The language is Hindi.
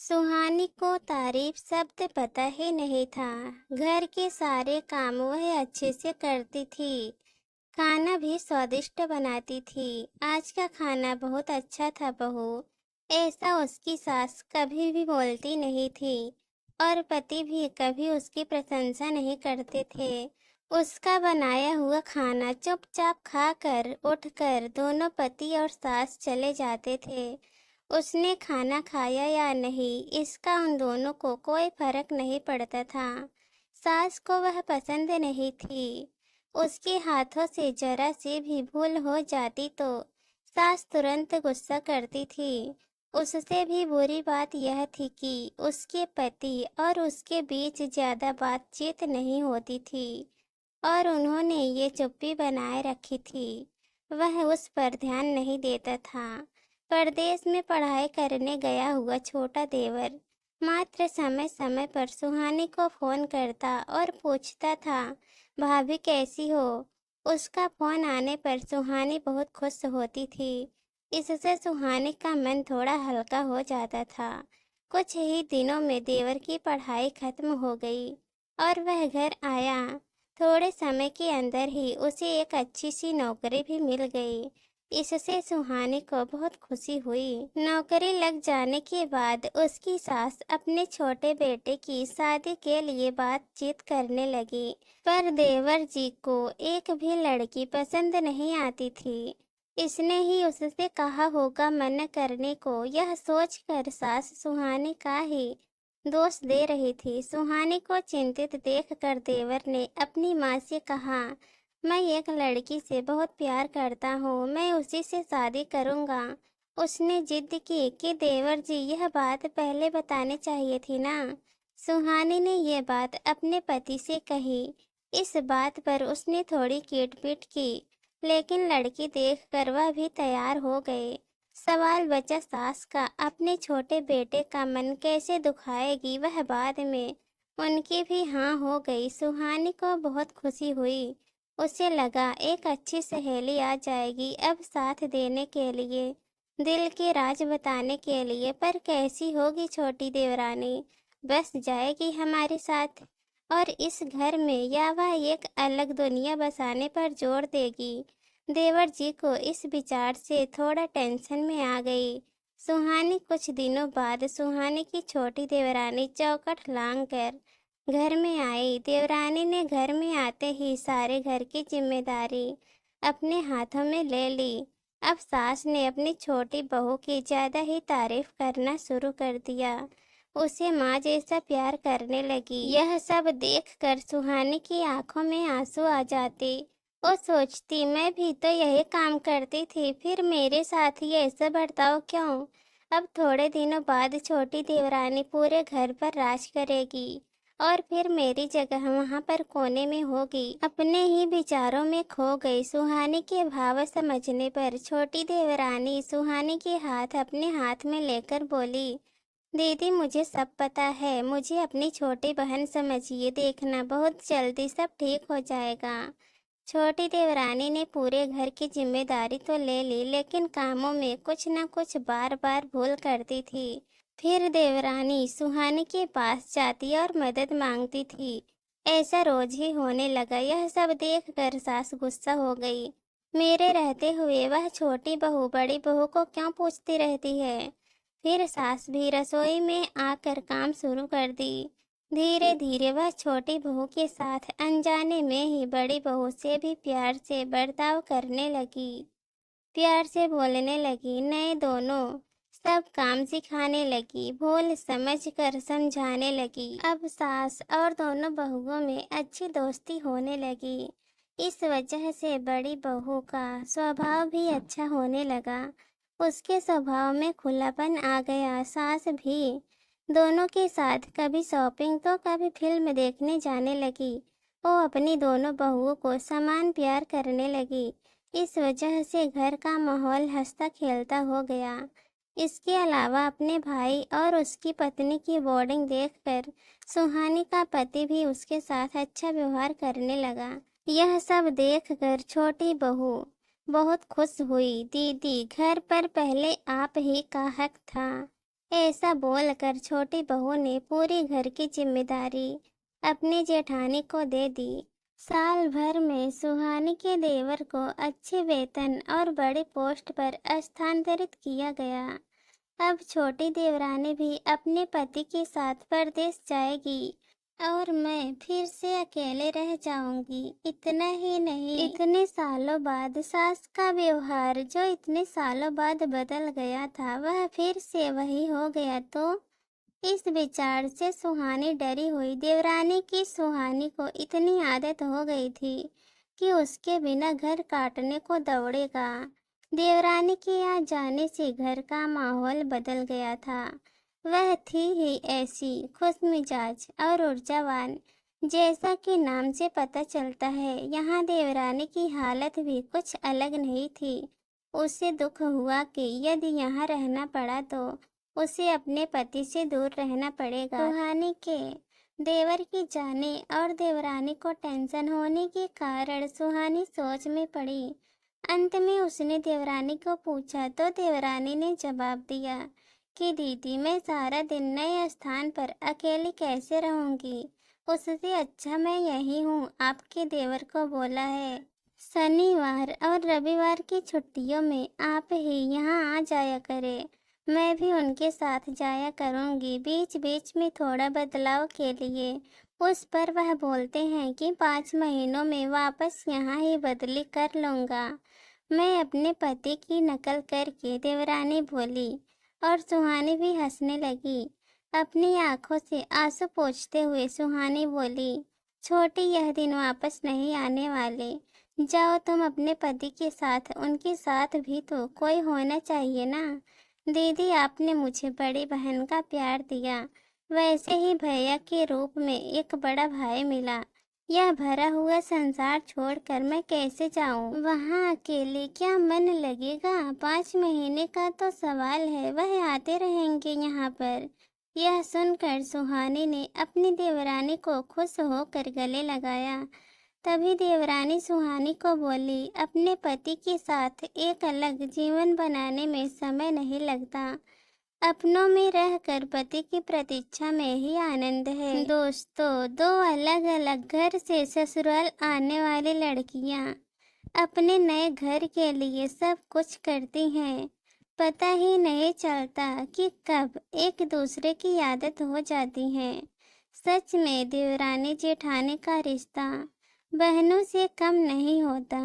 सुहानी को तारीफ शब्द पता ही नहीं था। घर के सारे काम वह अच्छे से करती थी। खाना भी स्वादिष्ट बनाती थी। आज का खाना बहुत अच्छा था बहू, ऐसा उसकी सास कभी भी बोलती नहीं थी। और पति भी कभी उसकी प्रशंसा नहीं करते थे। उसका बनाया हुआ खाना चुपचाप खाकर उठकर दोनों पति और सास चले जाते थे। उसने खाना खाया या नहीं इसका उन दोनों को कोई फर्क नहीं पड़ता था। सास को वह पसंद नहीं थी। उसके हाथों से जरा सी भी भूल हो जाती तो सास तुरंत गुस्सा करती थी। उससे भी बुरी बात यह थी कि उसके पति और उसके बीच ज्यादा बातचीत नहीं होती थी और उन्होंने ये चुप्पी बनाए रखी थी। वह उस पर ध्यान नहीं देता था। परदेश में पढ़ाई करने गया हुआ छोटा देवर मात्र समय समय पर सुहानी को फोन करता और पूछता था, भाभी कैसी हो। उसका फोन आने पर सुहानी बहुत खुश होती थी। इससे सुहानी का मन थोड़ा हल्का हो जाता था। कुछ ही दिनों में देवर की पढ़ाई खत्म हो गई और वह घर आया। थोड़े समय के अंदर ही उसे एक अच्छी सी नौकरी भी मिल गई। इससे सुहानी को बहुत खुशी हुई। नौकरी लग जाने के बाद उसकी सास अपने छोटे बेटे की शादी के लिए बातचीत करने लगी, पर देवर जी को एक भी लड़की पसंद नहीं आती थी। इसने ही उससे कहा होगा मना करने को। यह सोचकर सास सुहानी का ही दोष दे रही थी। सुहानी को चिंतित देखकर देवर ने अपनी माँ से कहा, मैं एक लड़की से बहुत प्यार करता हूँ, मैं उसी से शादी करूँगा। उसने जिद की कि देवर जी यह बात पहले बतानी चाहिए थी ना। सुहानी ने यह बात अपने पति से कही। इस बात पर उसने थोड़ी कीटपीट की, लेकिन लड़की देखकर वह भी तैयार हो गए। सवाल बचा सास का, अपने छोटे बेटे का मन कैसे दुखाएगी वह बाद में। उनकी भी हाँ हो गई। सुहानी को बहुत खुशी हुई। उसे लगा एक अच्छी सहेली आ जाएगी अब साथ देने के लिए, दिल के राज बताने के लिए। पर कैसी होगी छोटी देवरानी, बस जाएगी हमारे साथ और इस घर में, या वह एक अलग दुनिया बसाने पर जोर देगी। देवर जी को इस विचार से थोड़ा टेंशन में आ गई। सुहानी कुछ दिनों बाद सुहानी की छोटी देवरानी चौखट लांग कर घर में आई। देवरानी ने घर में आते ही सारे घर की जिम्मेदारी अपने हाथों में ले ली। अब सास ने अपनी छोटी बहू की ज्यादा ही तारीफ करना शुरू कर दिया। उसे माँ जैसा प्यार करने लगी। यह सब देखकर सुहानी की आंखों में आंसू आ जाते। वो सोचती, मैं भी तो यही काम करती थी, फिर मेरे साथ ये ऐसा बर्ताव क्यों। अब थोड़े दिनों बाद छोटी देवरानी पूरे घर पर राज करेगी और फिर मेरी जगह वहाँ पर कोने में होगी। अपने ही विचारों में खो गई। सुहानी के भाव समझने पर छोटी देवरानी सुहानी के हाथ अपने हाथ में लेकर बोली, दीदी मुझे सब पता है, मुझे अपनी छोटी बहन समझिए, देखना बहुत जल्दी सब ठीक हो जाएगा। छोटी देवरानी ने पूरे घर की जिम्मेदारी तो ले ली, लेकिन कामों में कुछ न कुछ बार बार भूल करती थी। फिर देवरानी सुहानी के पास जाती और मदद मांगती थी। ऐसा रोज ही होने लगा। यह सब देखकर सास गुस्सा हो गई। मेरे रहते हुए वह छोटी बहू बड़ी बहू को क्यों पूछती रहती है। फिर सास भी रसोई में आकर काम शुरू कर दी। धीरे धीरे वह छोटी बहू के साथ अनजाने में ही बड़ी बहू से भी प्यार से बर्ताव करने लगी, प्यार से बोलने लगी। नए दोनों सब काम सिखाने लगी, भूल समझ कर समझाने लगी। अब सास और दोनों बहुओं में अच्छी दोस्ती होने लगी। इस वजह से बड़ी बहू का स्वभाव भी अच्छा होने लगा। उसके स्वभाव में खुलापन आ गया। सास भी दोनों के साथ कभी शॉपिंग तो कभी फिल्म देखने जाने लगी। वो अपनी दोनों बहुओं को समान प्यार करने लगी। इस वजह से घर का माहौल हंसता खेलता हो गया। इसके अलावा अपने भाई और उसकी पत्नी की बॉन्डिंग देखकर सुहानी का पति भी उसके साथ अच्छा व्यवहार करने लगा। यह सब देखकर छोटी बहू बहुत खुश हुई। दीदी घर पर पहले आप ही का हक था, ऐसा बोलकर छोटी बहू ने पूरी घर की जिम्मेदारी अपनी जेठानी को दे दी। साल भर में सुहानी के देवर को अच्छे वेतन और बड़े पोस्ट पर स्थानांतरित किया गया। अब छोटी देवरानी भी अपने पति के साथ परदेश जाएगी और मैं फिर से अकेले रह जाऊंगी। इतना ही नहीं, इतने सालों बाद सास का व्यवहार जो इतने सालों बाद बदल गया था वह फिर से वही हो गया। तो इस विचार से सुहानी डरी हुई। देवरानी की सुहानी को इतनी आदत हो गई थी कि उसके बिना घर काटने को दौड़ेगा। देवरानी के यहाँ जाने से घर का माहौल बदल गया था। वह थी ही ऐसी खुशमिजाज और ऊर्जावान, जैसा कि नाम से पता चलता है। यहाँ देवरानी की हालत भी कुछ अलग नहीं थी। उसे दुख हुआ कि यदि यहाँ रहना पड़ा तो उसे अपने पति से दूर रहना पड़ेगा। सुहानी के देवर की जाने और देवरानी को टेंशन होने के कारण सुहानी सोच में पड़ी। अंत में उसने देवरानी को पूछा तो देवरानी ने जवाब दिया कि दीदी, मैं सारा दिन नए स्थान पर अकेली कैसे रहूंगी। उससे अच्छा मैं यही हूँ। आपके देवर को बोला है शनिवार और रविवार की छुट्टियों में आप ही यहाँ आ जाया करे। मैं भी उनके साथ जाया करूँगी बीच बीच में थोड़ा बदलाव के लिए। उस पर वह बोलते हैं कि 5 महीनों में वापस यहाँ ही बदली कर लूँगा। मैं अपने पति की नकल करके देवरानी बोली और सुहानी भी हंसने लगी। अपनी आंखों से आंसू पोंछते हुए सुहानी बोली, छोटी, यह दिन वापस नहीं आने वाले। जाओ तुम अपने पति के साथ। उनके साथ भी तो कोई होना चाहिए ना। दीदी, आपने मुझे बड़ी बहन का प्यार दिया, वैसे ही भैया के रूप में एक बड़ा भाई मिला। यह भरा हुआ संसार छोड़कर मैं कैसे जाऊं? वहाँ अकेले क्या मन लगेगा? 5 महीने का तो सवाल है, वह आते रहेंगे यहाँ पर। यह सुनकर सुहानी ने अपनी देवरानी को खुश होकर गले लगाया। तभी देवरानी सुहानी को बोली, अपने पति के साथ एक अलग जीवन बनाने में समय नहीं लगता। अपनों में रहकर पति की प्रतीक्षा में ही आनंद है। दोस्तों, 2 अलग अलग घर से ससुराल आने वाली लड़कियां अपने नए घर के लिए सब कुछ करती हैं। पता ही नहीं चलता कि कब एक दूसरे की आदत हो जाती है। सच में देवरानी जेठानी का रिश्ता बहनों से कम नहीं होता।